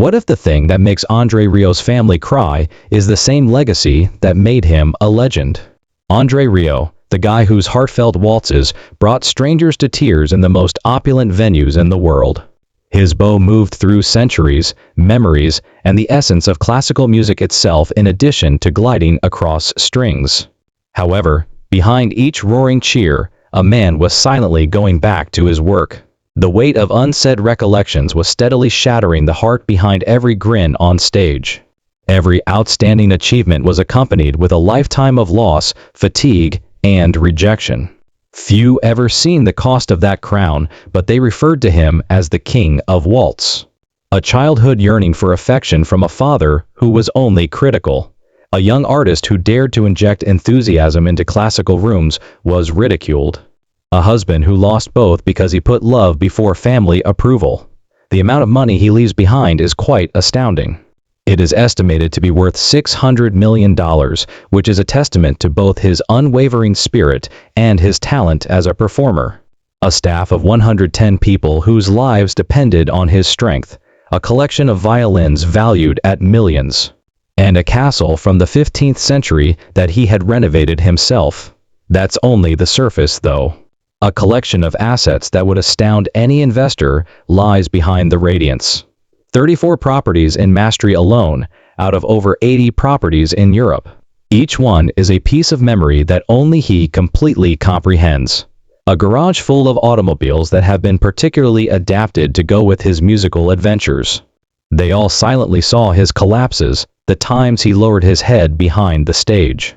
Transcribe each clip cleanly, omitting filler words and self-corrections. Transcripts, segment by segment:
What if the thing that makes Andre Rieu's family cry is the same legacy that made him a legend? Andre Rieu, the guy whose heartfelt waltzes brought strangers to tears in the most opulent venues in the world. His bow moved through centuries, memories, and the essence of classical music itself in addition to gliding across strings. However, behind each roaring cheer, a man was silently going back to his work. The weight of unsaid recollections was steadily shattering the heart behind every grin on stage. Every outstanding achievement was accompanied with a lifetime of loss, fatigue, and rejection. Few ever seen the cost of that crown, but they referred to him as the King of Waltz. A childhood yearning for affection from a father who was only critical. A young artist who dared to inject enthusiasm into classical rooms was ridiculed. A husband who lost both because he put love before family approval. The amount of money he leaves behind is quite astounding. It is estimated to be worth $600 million, which is a testament to both his unwavering spirit and his talent as a performer. A staff of 110 people whose lives depended on his strength, a collection of violins valued at millions, and a castle from the 15th century that he had renovated himself. That's only the surface, though. A collection of assets that would astound any investor lies behind the radiance. 34 properties in Maastricht alone, out of over 80 properties in Europe. Each one is a piece of memory that only he completely comprehends. A garage full of automobiles that have been particularly adapted to go with his musical adventures. They all silently saw his collapses, the times he lowered his head behind the stage.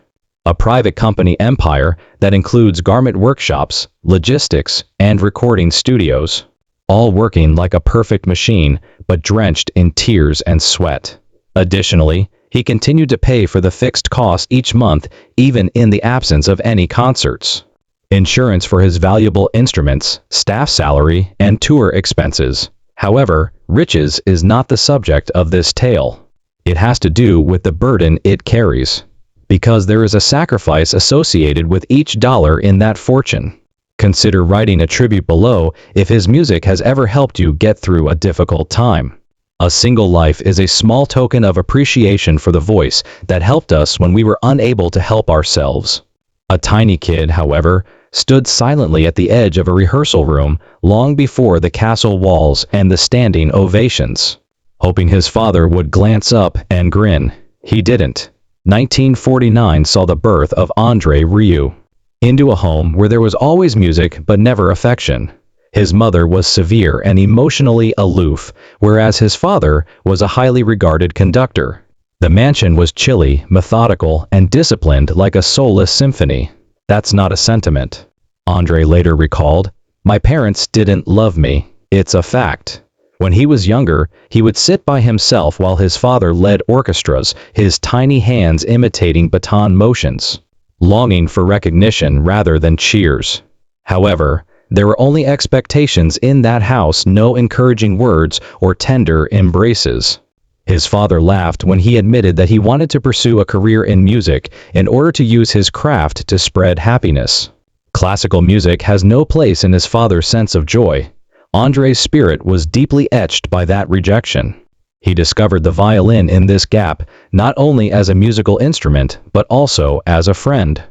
A private company empire that includes garment workshops, logistics, and recording studios. All working like a perfect machine, but drenched in tears and sweat. Additionally, he continued to pay for the fixed costs each month, even in the absence of any concerts. Insurance for his valuable instruments, staff salary, and tour expenses. However, riches is not the subject of this tale. It has to do with the burden it carries. Because there is a sacrifice associated with each dollar in that fortune. Consider writing a tribute below if his music has ever helped you get through a difficult time. A single life is a small token of appreciation for the voice that helped us when we were unable to help ourselves. A tiny kid, however, stood silently at the edge of a rehearsal room long before the castle walls and the standing ovations. Hoping his father would glance up and grin. He didn't. 1949 saw the birth of Andre Rieu. Into a home where there was always music but never affection. His mother was severe and emotionally aloof, whereas his father was a highly regarded conductor. The mansion was chilly, methodical, and disciplined like a soulless symphony. That's not a sentiment. Andre later recalled, "My parents didn't love me. It's a fact." When he was younger, he would sit by himself while his father led orchestras, his tiny hands imitating baton motions, longing for recognition rather than cheers. However, there were only expectations in that house, no encouraging words or tender embraces. His father laughed when he admitted that he wanted to pursue a career in music in order to use his craft to spread happiness. Classical music has no place in his father's sense of joy. Andre's spirit was deeply etched by that rejection. He discovered the violin in this gap, not only as a musical instrument, but also as a friend.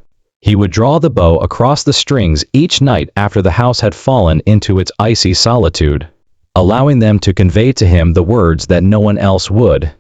He would draw the bow across the strings each night after the house had fallen into its icy solitude, allowing them to convey to him the words that no one else would.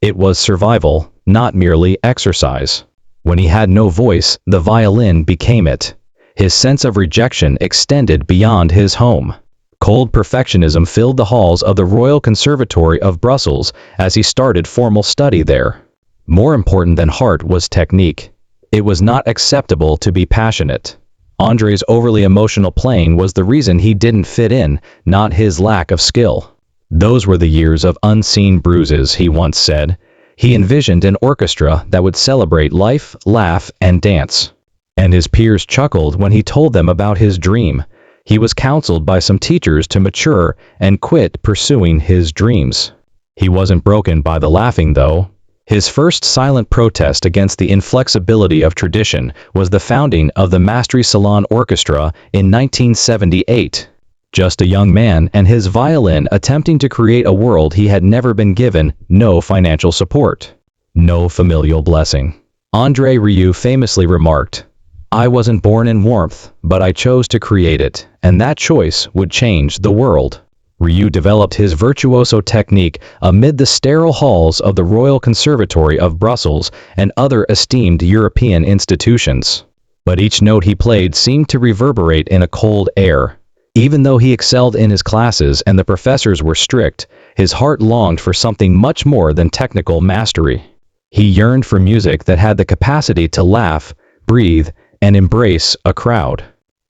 It was survival, not merely exercise. When he had no voice, the violin became it. His sense of rejection extended beyond his home. Cold perfectionism filled the halls of the Royal Conservatory of Brussels as he started formal study there. More important than heart was technique. It was not acceptable to be passionate. Andre's overly emotional playing was the reason he didn't fit in, not his lack of skill. Those were the years of unseen bruises, he once said. He envisioned an orchestra that would celebrate life, laugh, and dance. And his peers chuckled when he told them about his dream. He was counseled by some teachers to mature and quit pursuing his dreams. He wasn't broken by the laughing, though. His first silent protest against the inflexibility of tradition was the founding of the Maastricht Salon Orchestra in 1978. Just a young man and his violin attempting to create a world he had never been given, no financial support, no familial blessing. André Rieu famously remarked, "I wasn't born in warmth, but I chose to create it, and that choice would change the world." Rieu developed his virtuoso technique amid the sterile halls of the Royal Conservatory of Brussels and other esteemed European institutions. But each note he played seemed to reverberate in a cold air. Even though he excelled in his classes and the professors were strict, his heart longed for something much more than technical mastery. He yearned for music that had the capacity to laugh, breathe, and embrace a crowd.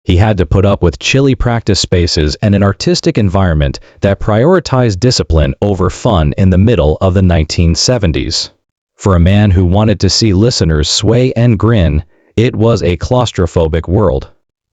He had to put up with chilly practice spaces and an artistic environment that prioritized discipline over fun in the middle of the 1970s. For a man who wanted to see listeners sway and grin, it was a claustrophobic world.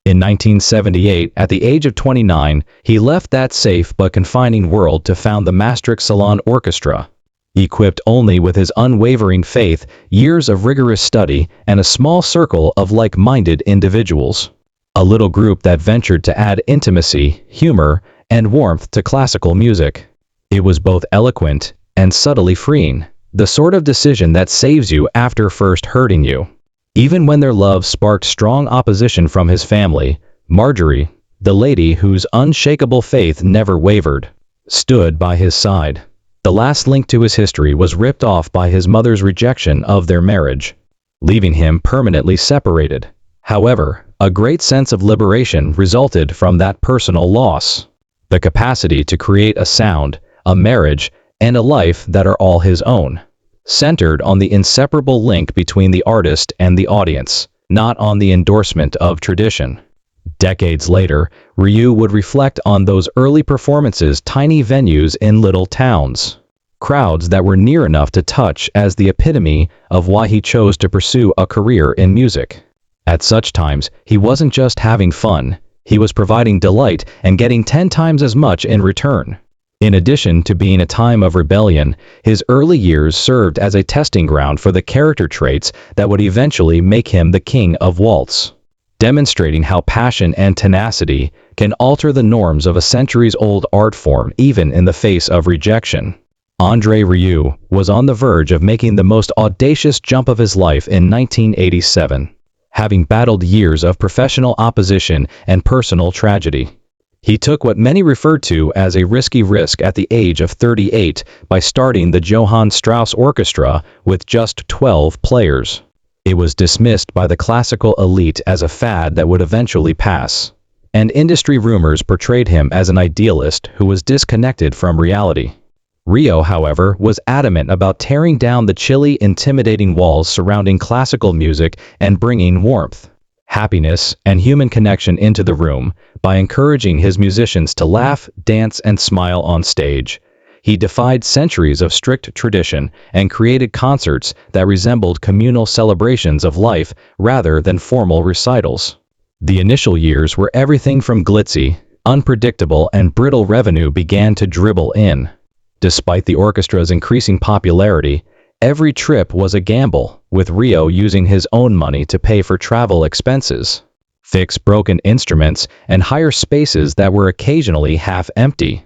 In 1978, at the age of 29, he left that safe but confining world to found the Maastricht Salon Orchestra. Equipped only with his unwavering faith, years of rigorous study, and a small circle of like-minded individuals. A little group that ventured to add intimacy, humor, and warmth to classical music. It was both eloquent and subtly freeing, the sort of decision that saves you after first hurting you. Even when their love sparked strong opposition from his family, Marjorie, the lady whose unshakable faith never wavered, stood by his side. The last link to his history was ripped off by his mother's rejection of their marriage, leaving him permanently separated. However, a great sense of liberation resulted from that personal loss. The capacity to create a sound, a marriage, and a life that are all his own, centered on the inseparable link between the artist and the audience, not on the endorsement of tradition. Decades later, Rieu would reflect on those early performances, tiny venues in little towns, crowds that were near enough to touch, as the epitome of why he chose to pursue a career in music. At such times, he wasn't just having fun, he was providing delight and getting 10 times as much in return. In addition to being a time of rebellion, his early years served as a testing ground for the character traits that would eventually make him the king of waltz, demonstrating how passion and tenacity can alter the norms of a centuries-old art form even in the face of rejection. André Rieu was on the verge of making the most audacious jump of his life in 1987. Having battled years of professional opposition and personal tragedy, he took what many referred to as a risky risk at the age of 38 by starting the Johann Strauss Orchestra with just 12 players. It was dismissed by the classical elite as a fad that would eventually pass, and industry rumors portrayed him as an idealist who was disconnected from reality. Rieu, however, was adamant about tearing down the chilly, intimidating walls surrounding classical music and bringing warmth, happiness, and human connection into the room by encouraging his musicians to laugh, dance, and smile on stage. He defied centuries of strict tradition and created concerts that resembled communal celebrations of life rather than formal recitals. The initial years were everything from glitzy, unpredictable, and brittle revenue began to dribble in. Despite the orchestra's increasing popularity, every trip was a gamble, with Rieu using his own money to pay for travel expenses, fix broken instruments, and hire spaces that were occasionally half empty.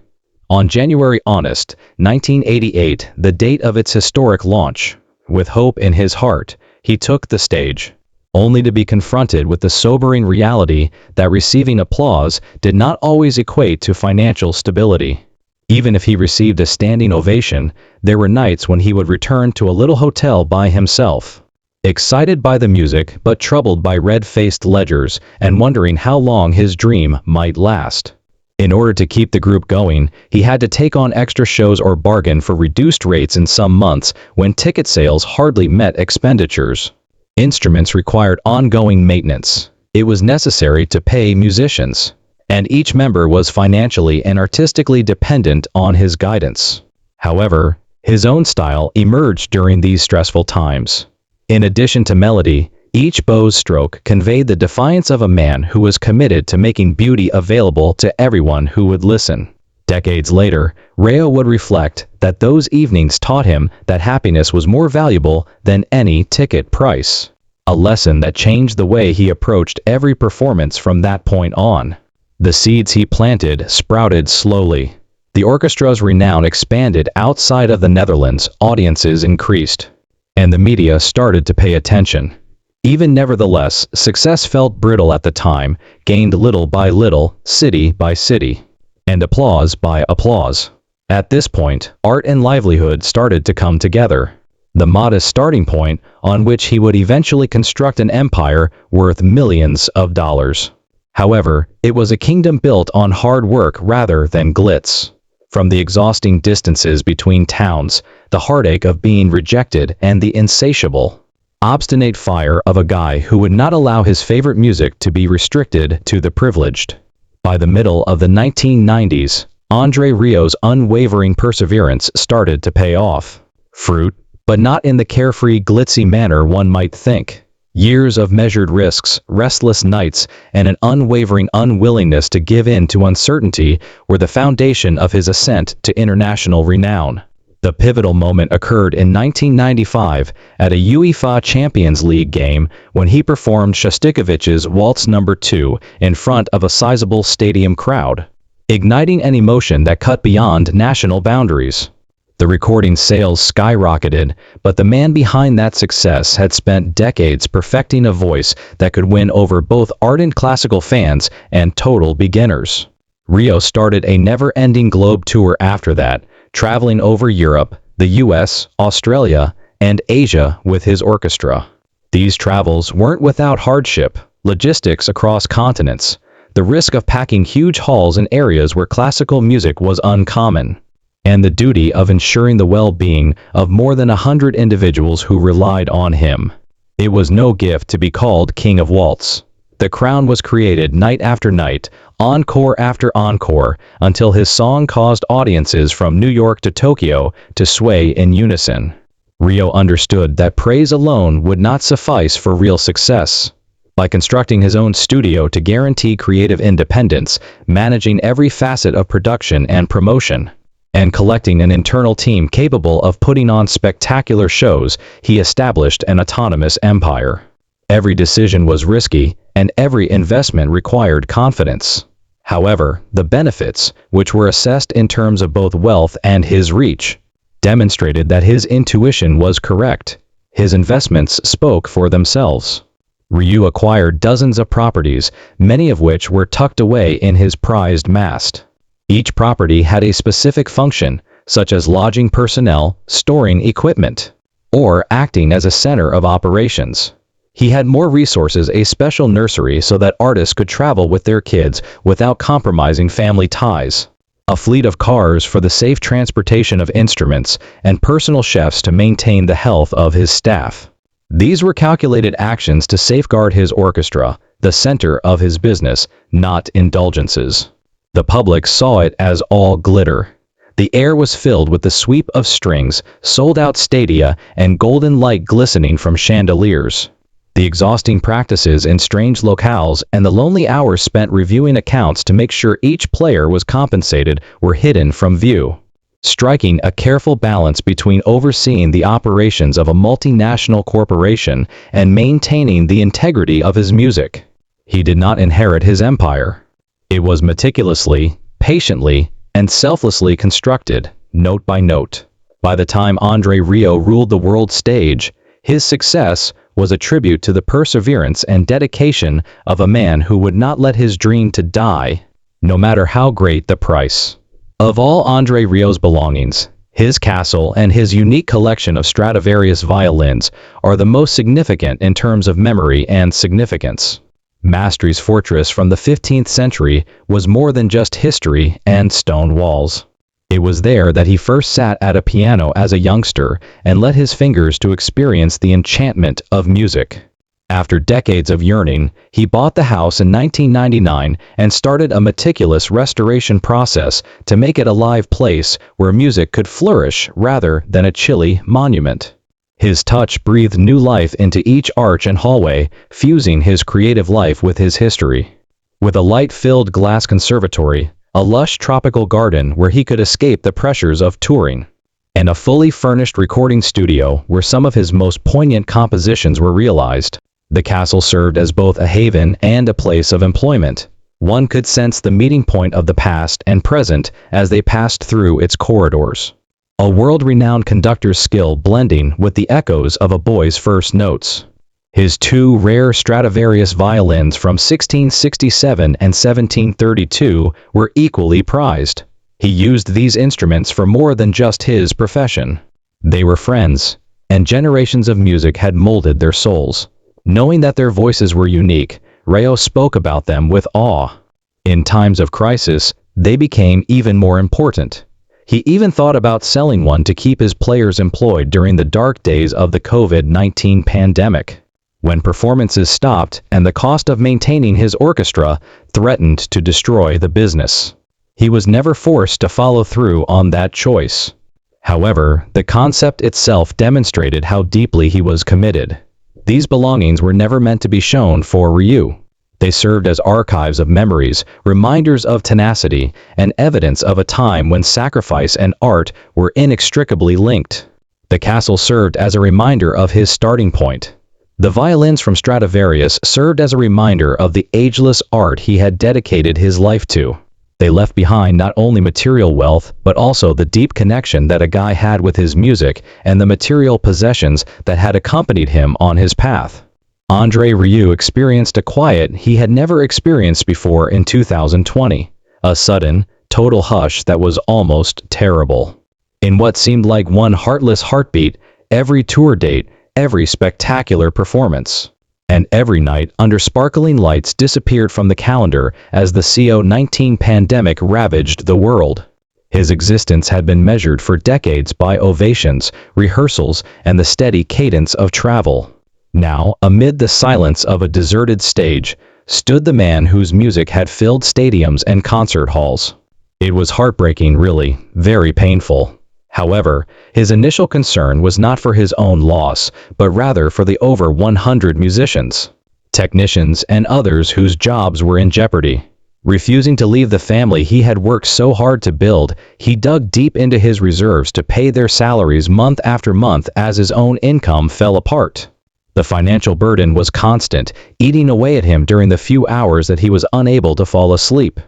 On January 1988, the date of its historic launch, with hope in his heart, he took the stage, only to be confronted with the sobering reality that receiving applause did not always equate to financial stability. Even if he received a standing ovation, there were nights when he would return to a little hotel by himself, excited by the music but troubled by red-faced ledgers and wondering how long his dream might last. In order to keep the group going, he had to take on extra shows or bargain for reduced rates in some months when ticket sales hardly met expenditures. Instruments required ongoing maintenance. It was necessary to pay musicians, and each member was financially and artistically dependent on his guidance. However, his own style emerged during these stressful times. In addition to melody, each bow's stroke conveyed the defiance of a man who was committed to making beauty available to everyone who would listen. Decades later, Rieu would reflect that those evenings taught him that happiness was more valuable than any ticket price, a lesson that changed the way he approached every performance from that point on. The seeds he planted sprouted slowly. The orchestra's renown expanded outside of the Netherlands, audiences increased, and the media started to pay attention. Even nevertheless, success felt brittle at the time, gained little by little, city by city, and applause by applause. At this point, art and livelihood started to come together. The modest starting point on which he would eventually construct an empire worth millions of dollars. However, it was a kingdom built on hard work rather than glitz. From the exhausting distances between towns, the heartache of being rejected, and the insatiable, obstinate fire of a guy who would not allow his favorite music to be restricted to the privileged. By the middle of the 1990s, Andre Rieu's unwavering perseverance started to pay off. Fruit, but not in the carefree, glitzy manner one might think. Years of measured risks, restless nights, and an unwavering unwillingness to give in to uncertainty were the foundation of his ascent to international renown. The pivotal moment occurred in 1995 at a UEFA Champions League game when he performed Shostakovich's Waltz No. 2 in front of a sizable stadium crowd, igniting an emotion that cut beyond national boundaries. The recording sales skyrocketed, but the man behind that success had spent decades perfecting a voice that could win over both ardent classical fans and total beginners. Rieu started a never-ending globe tour after that, traveling over Europe, the US, Australia, and Asia with his orchestra. These travels weren't without hardship, logistics across continents, the risk of packing huge halls in areas where classical music was uncommon, and the duty of ensuring the well-being of more than 100 individuals who relied on him. It was no gift to be called King of Waltz. The crown was created night after night, encore after encore, until his song caused audiences from New York to Tokyo to sway in unison. Rieu understood that praise alone would not suffice for real success. By constructing his own studio to guarantee creative independence, managing every facet of production and promotion, and collecting an internal team capable of putting on spectacular shows, he established an autonomous empire. Every decision was risky, and every investment required confidence. However, the benefits, which were assessed in terms of both wealth and his reach, demonstrated that his intuition was correct. His investments spoke for themselves. Rieu acquired dozens of properties, many of which were tucked away in his prized mast. Each property had a specific function, such as lodging personnel, storing equipment, or acting as a center of operations. He had more resources, a special nursery so that artists could travel with their kids without compromising family ties, a fleet of cars for the safe transportation of instruments, and personal chefs to maintain the health of his staff. These were calculated actions to safeguard his orchestra, the center of his business, not indulgences. The public saw it as all glitter. The air was filled with the sweep of strings, sold-out stadia, and golden light glistening from chandeliers. The exhausting practices in strange locales and the lonely hours spent reviewing accounts to make sure each player was compensated were hidden from view, striking a careful balance between overseeing the operations of a multinational corporation and maintaining the integrity of his music. He did not inherit his empire. It was meticulously, patiently, and selflessly constructed, note by note. By the time Andre Rieu ruled the world stage, his success was a tribute to the perseverance and dedication of a man who would not let his dream to die, no matter how great the price. Of all Andre Rieu's belongings, his castle and his unique collection of Stradivarius violins are the most significant in terms of memory and significance. Maastricht's fortress from the 15th century was more than just history and stone walls. It was there that he first sat at a piano as a youngster and let his fingers to experience the enchantment of music. After decades of yearning, he bought the house in 1999 and started a meticulous restoration process to make it a live place where music could flourish rather than a chilly monument. His touch breathed new life into each arch and hallway, fusing his creative life with his history. With a light-filled glass conservatory, a lush tropical garden where he could escape the pressures of touring, and a fully furnished recording studio where some of his most poignant compositions were realized, the castle served as both a haven and a place of employment. One could sense the meeting point of the past and present as they passed through its corridors. A world-renowned conductor's skill blending with the echoes of a boy's first notes. His two rare Stradivarius violins from 1667 and 1732 were equally prized. He used these instruments for more than just his profession. They were friends, and generations of music had molded their souls. Knowing that their voices were unique, Rieu spoke about them with awe. In times of crisis, they became even more important. He even thought about selling one to keep his players employed during the dark days of the COVID-19 pandemic, when performances stopped and the cost of maintaining his orchestra threatened to destroy the business. He was never forced to follow through on that choice. However, the concept itself demonstrated how deeply he was committed. These belongings were never meant to be shown for Rieu. They served as archives of memories, reminders of tenacity, and evidence of a time when sacrifice and art were inextricably linked. The castle served as a reminder of his starting point. The violins from Stradivarius served as a reminder of the ageless art he had dedicated his life to. They left behind not only material wealth, but also the deep connection that a guy had with his music and the material possessions that had accompanied him on his path. Andre Rieu experienced a quiet he had never experienced before in 2020, a sudden, total hush that was almost terrible. In what seemed like one heartless heartbeat, every tour date, every spectacular performance, and every night under sparkling lights disappeared from the calendar as the COVID-19 pandemic ravaged the world. His existence had been measured for decades by ovations, rehearsals, and the steady cadence of travel. Now, amid the silence of a deserted stage, stood the man whose music had filled stadiums and concert halls. It was heartbreaking, really, very painful. However, his initial concern was not for his own loss, but rather for the over 100 musicians, technicians, and others whose jobs were in jeopardy. Refusing to leave the family he had worked so hard to build, he dug deep into his reserves to pay their salaries month after month as his own income fell apart. The financial burden was constant, eating away at him during the few hours that he was unable to fall asleep.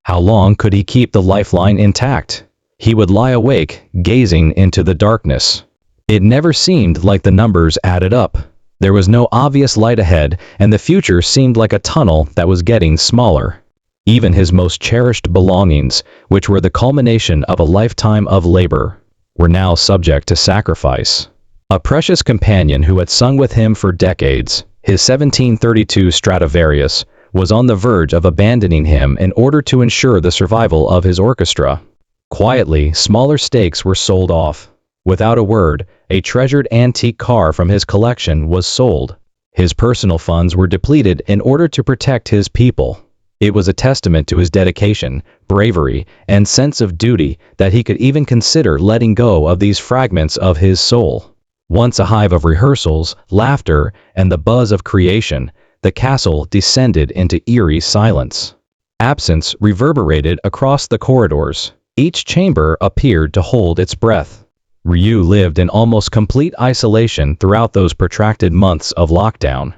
How long could he keep the lifeline intact? He would lie awake, gazing into the darkness. It never seemed like the numbers added up. There was no obvious light ahead, and the future seemed like a tunnel that was getting smaller. Even his most cherished belongings, which were the culmination of a lifetime of labor, were now subject to sacrifice. A precious companion who had sung with him for decades, his 1732 Stradivarius, was on the verge of abandoning him in order to ensure the survival of his orchestra. Quietly, smaller stakes were sold off. Without a word, a treasured antique car from his collection was sold. His personal funds were depleted in order to protect his people. It was a testament to his dedication, bravery, and sense of duty that he could even consider letting go of these fragments of his soul. Once a hive of rehearsals, laughter, and the buzz of creation, the castle descended into eerie silence. Absence reverberated across the corridors. Each chamber appeared to hold its breath. Rieu lived in almost complete isolation throughout those protracted months of lockdown.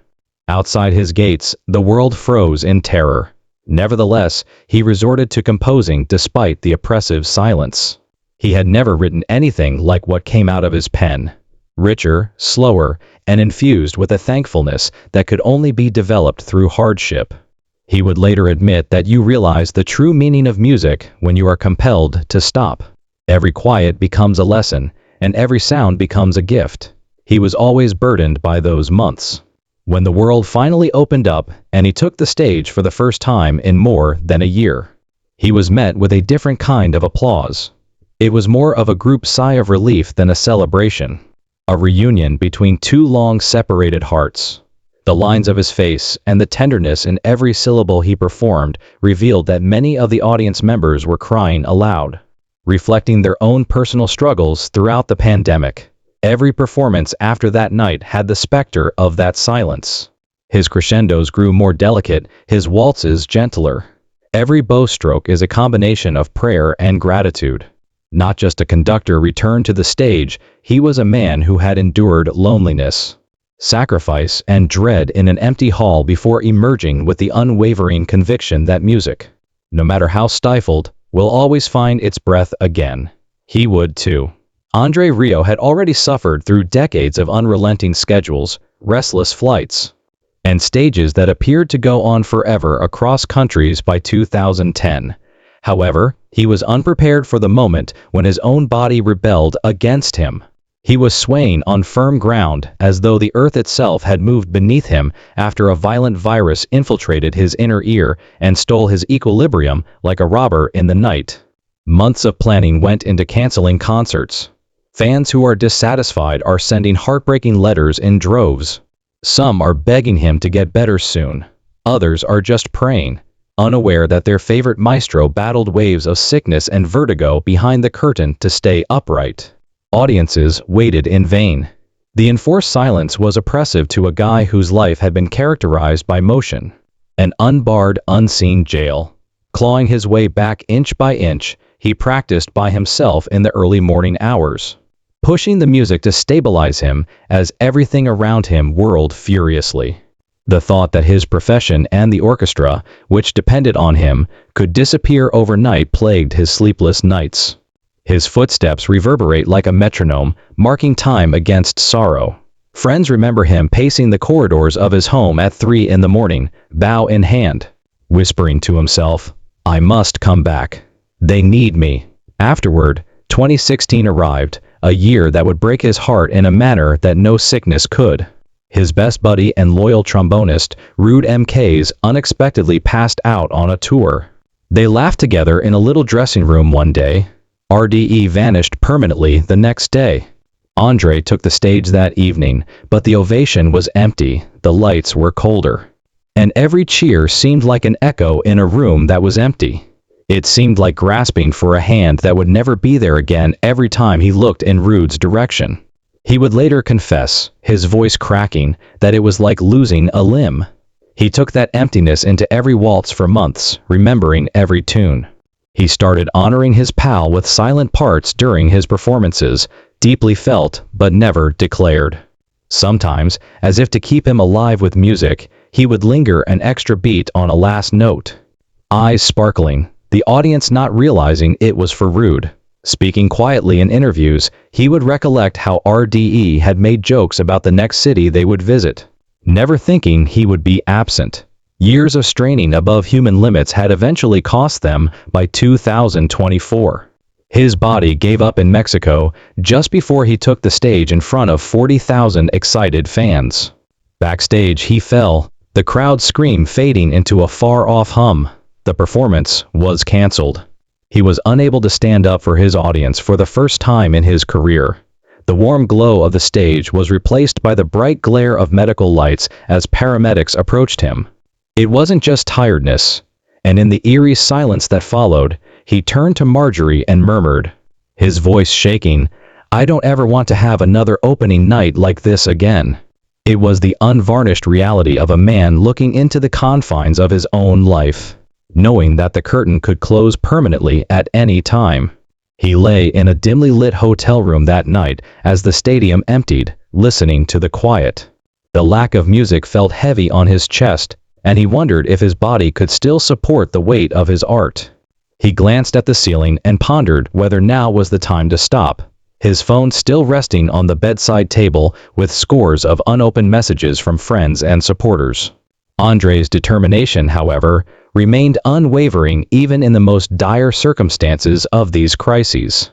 Outside his gates, the world froze in terror. Nevertheless, he resorted to composing despite the oppressive silence. He had never written anything like what came out of his pen. Richer, slower, and infused with a thankfulness that could only be developed through hardship. He would later admit that you realize the true meaning of music when you are compelled to stop. Every quiet becomes a lesson, and every sound becomes a gift. He was always burdened by those months. When the world finally opened up and he took the stage for the first time in more than a year, he was met with a different kind of applause. It was more of a group sigh of relief than a celebration. A reunion between two long-separated hearts. The lines of his face and the tenderness in every syllable he performed revealed that many of the audience members were crying aloud, reflecting their own personal struggles throughout the pandemic. Every performance after that night had the specter of that silence. His crescendos grew more delicate, his waltzes gentler. Every bow stroke is a combination of prayer and gratitude. Not just a conductor returned to the stage, he was a man who had endured loneliness, sacrifice, and dread in an empty hall before emerging with the unwavering conviction that music, no matter how stifled, will always find its breath again. He would too. Andre Rieu had already suffered through decades of unrelenting schedules, restless flights, and stages that appeared to go on forever across countries by 2010. However, he was unprepared for the moment when his own body rebelled against him. He was swaying on firm ground as though the earth itself had moved beneath him after a violent virus infiltrated his inner ear and stole his equilibrium like a robber in the night. Months of planning went into canceling concerts. Fans who are dissatisfied are sending heartbreaking letters in droves. Some are begging him to get better soon. Others are just praying, unaware that their favorite maestro battled waves of sickness and vertigo behind the curtain to stay upright. Audiences waited in vain. The enforced silence was oppressive to a guy whose life had been characterized by motion. An unbarred, unseen jail. Clawing his way back inch by inch, he practiced by himself in the early morning hours, pushing the music to stabilize him as everything around him whirled furiously. The thought that his profession and the orchestra, which depended on him, could disappear overnight plagued his sleepless nights. His footsteps reverberate like a metronome, marking time against sorrow. Friends remember him pacing the corridors of his home at 3 in the morning, bow in hand, whispering to himself, "I must come back. They need me." Afterward, 2016 arrived, a year that would break his heart in a manner that no sickness could. His best buddy and loyal trombonist, Rude MKs, unexpectedly passed out on a tour. They laughed together in a little dressing room one day. RDE vanished permanently the next day. Andre took the stage that evening, but the ovation was empty, the lights were colder. And every cheer seemed like an echo in a room that was empty. It seemed like grasping for a hand that would never be there again every time he looked in Rude's direction. He would later confess, his voice cracking, that it was like losing a limb. He took that emptiness into every waltz for months, remembering every tune. He started honoring his pal with silent parts during his performances, deeply felt but never declared. Sometimes, as if to keep him alive with music, he would linger an extra beat on a last note. Eyes sparkling, the audience not realizing it was for Rude. Speaking quietly in interviews, he would recollect how RDE had made jokes about the next city they would visit, never thinking he would be absent. Years of straining above human limits had eventually cost them by 2024. His body gave up in Mexico just before he took the stage in front of 40,000 excited fans. Backstage he fell, the crowd scream fading into a far-off hum. The performance was cancelled. He was unable to stand up for his audience for the first time in his career. The warm glow of the stage was replaced by the bright glare of medical lights as paramedics approached him. It wasn't just tiredness, and in the eerie silence that followed, he turned to Marjorie and murmured, his voice shaking, "I don't ever want to have another opening night like this again." It was the unvarnished reality of a man looking into the confines of his own life, knowing that the curtain could close permanently at any time. He lay in a dimly lit hotel room that night as the stadium emptied, listening to the quiet. The lack of music felt heavy on his chest, and he wondered if his body could still support the weight of his art. He glanced at the ceiling and pondered whether now was the time to stop, his phone still resting on the bedside table with scores of unopened messages from friends and supporters. Andre's determination, however, remained unwavering even in the most dire circumstances of these crises.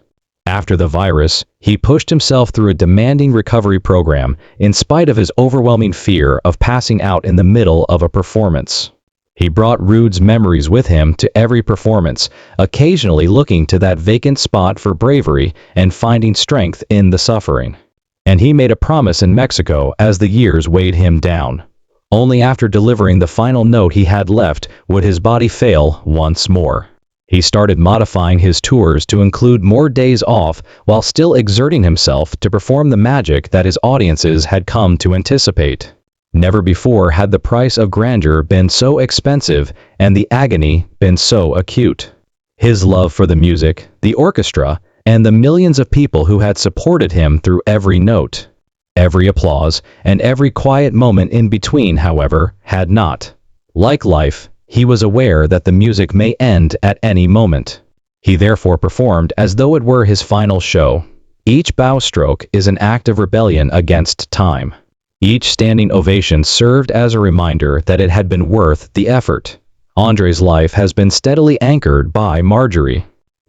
After the virus, he pushed himself through a demanding recovery program in spite of his overwhelming fear of passing out in the middle of a performance. He brought Rude's memories with him to every performance, occasionally looking to that vacant spot for bravery and finding strength in the suffering. And he made a promise in Mexico as the years weighed him down. Only after delivering the final note he had left would his body fail once more. He started modifying his tours to include more days off while still exerting himself to perform the magic that his audiences had come to anticipate. Never before had the price of grandeur been so expensive and the agony been so acute. His love for the music, the orchestra, and the millions of people who had supported him through every note. Every applause, and every quiet moment in between, however, had not. Like life, he was aware that the music may end at any moment. He therefore performed as though it were his final show. Each bow stroke is an act of rebellion against time. Each standing ovation served as a reminder that it had been worth the effort. Andre's life has been steadily anchored by Marjorie.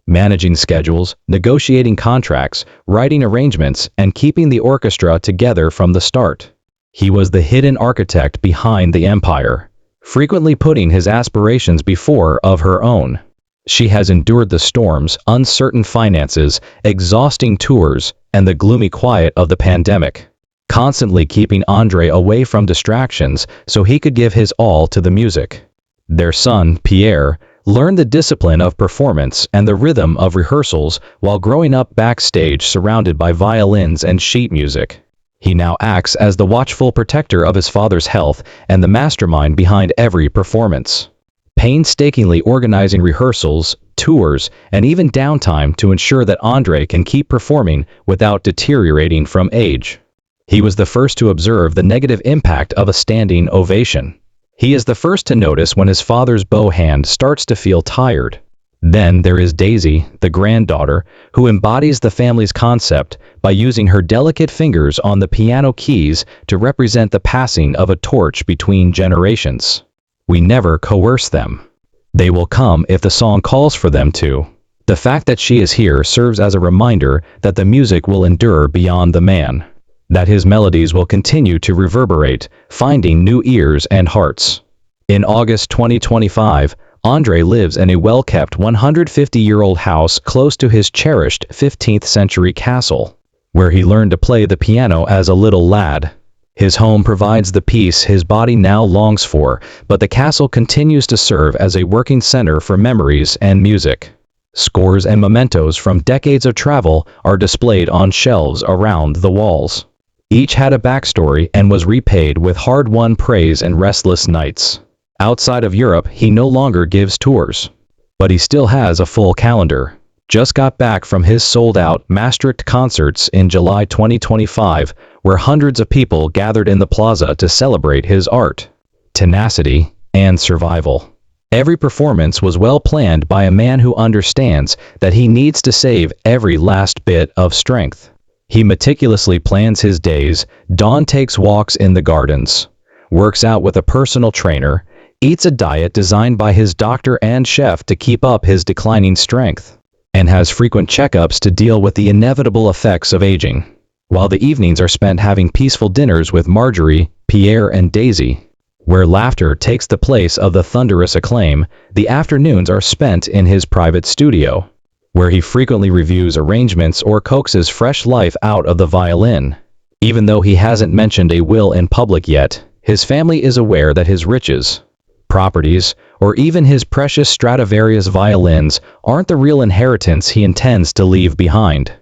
Managing schedules, negotiating contracts, writing arrangements, and keeping the orchestra together from the start. He was the hidden architect behind the empire, frequently putting his aspirations before of her own. She has endured the storms, uncertain finances, exhausting tours, and the gloomy quiet of the pandemic, constantly keeping Andre away from distractions so he could give his all to the music. Their son, Pierre, learned the discipline of performance and the rhythm of rehearsals while growing up backstage surrounded by violins and sheet music. He now acts as the watchful protector of his father's health and the mastermind behind every performance, painstakingly organizing rehearsals, tours, and even downtime to ensure that Andre can keep performing without deteriorating from age. He was the first to observe the negative impact of a standing ovation. He is the first to notice when his father's bow hand starts to feel tired. Then there is Daisy, the granddaughter, who embodies the family's concept by using her delicate fingers on the piano keys to represent the passing of a torch between generations. We never coerce them. They will come if the song calls for them to. The fact that she is here serves as a reminder that the music will endure beyond the man, that his melodies will continue to reverberate, finding new ears and hearts. In August 2025, Andre lives in a well-kept 150-year-old house close to his cherished 15th-century castle, where he learned to play the piano as a little lad. His home provides the peace his body now longs for, but the castle continues to serve as a working center for memories and music. Scores and mementos from decades of travel are displayed on shelves around the walls. Each had a backstory and was repaid with hard-won praise and restless nights. Outside of Europe, he no longer gives tours, but he still has a full calendar. Just got back from his sold-out Maastricht concerts in July 2025, where hundreds of people gathered in the plaza to celebrate his art, tenacity, and survival. Every performance was well planned by a man who understands that he needs to save every last bit of strength. He meticulously plans his days, Dawn takes walks in the gardens, works out with a personal trainer, eats a diet designed by his doctor and chef to keep up his declining strength, and has frequent checkups to deal with the inevitable effects of aging. While the evenings are spent having peaceful dinners with Marjorie, Pierre, and Daisy, where laughter takes the place of the thunderous acclaim, the afternoons are spent in his private studio, where he frequently reviews arrangements or coaxes fresh life out of the violin. Even though he hasn't mentioned a will in public yet, his family is aware that his riches, properties, or even his precious Stradivarius violins aren't the real inheritance he intends to leave behind.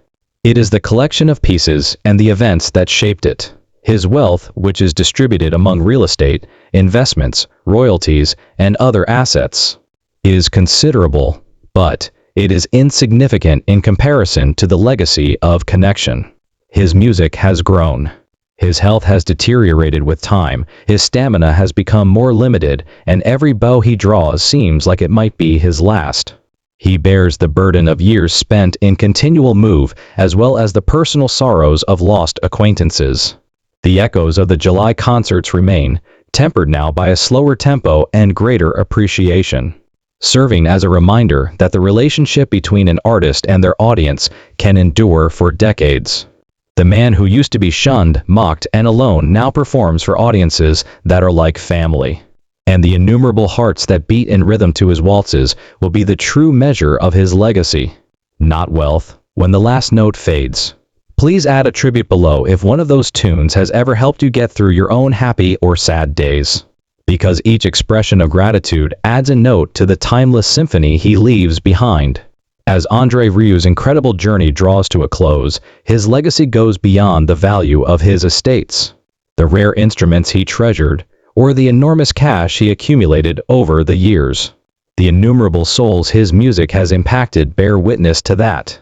It is the collection of pieces and the events that shaped it. His wealth, which is distributed among real estate, investments, royalties, and other assets, is considerable, but it is insignificant in comparison to the legacy of connection. His music has grown. His health has deteriorated with time, his stamina has become more limited, and every bow he draws seems like it might be his last. He bears the burden of years spent in continual move, as well as the personal sorrows of lost acquaintances. The echoes of the July concerts remain, tempered now by a slower tempo and greater appreciation, serving as a reminder that the relationship between an artist and their audience can endure for decades. The man who used to be shunned, mocked, and alone now performs for audiences that are like family. And the innumerable hearts that beat in rhythm to his waltzes will be the true measure of his legacy, not wealth. When the last note fades, please add a tribute below if one of those tunes has ever helped you get through your own happy or sad days, because each expression of gratitude adds a note to the timeless symphony he leaves behind. As Andre Rieu's incredible journey draws to a close, his legacy goes beyond the value of his estates, the rare instruments he treasured, or the enormous cash he accumulated over the years. The innumerable souls his music has impacted bear witness to that.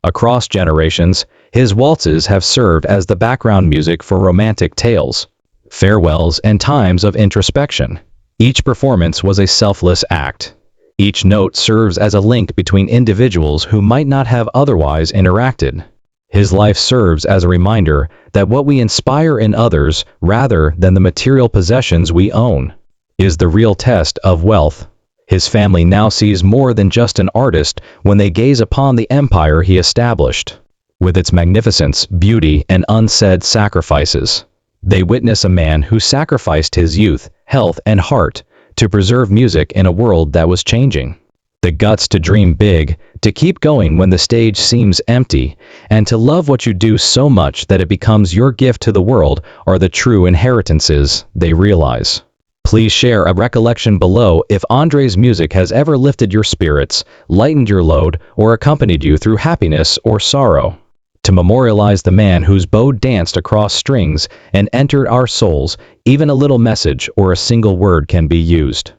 Across generations, his waltzes have served as the background music for romantic tales, farewells, and times of introspection. Each performance was a selfless act. Each note serves as a link between individuals who might not have otherwise interacted. His life serves as a reminder that what we inspire in others, rather than the material possessions we own, is the real test of wealth. His family now sees more than just an artist when they gaze upon the empire he established. With its magnificence, beauty, and unsaid sacrifices, they witness a man who sacrificed his youth, health, and heart to preserve music in a world that was changing. The guts to dream big, to keep going when the stage seems empty, and to love what you do so much that it becomes your gift to the world are the true inheritances they realize. Please share a recollection below if Andre's music has ever lifted your spirits, lightened your load, or accompanied you through happiness or sorrow. To memorialize the man whose bow danced across strings and entered our souls, even a little message or a single word can be used.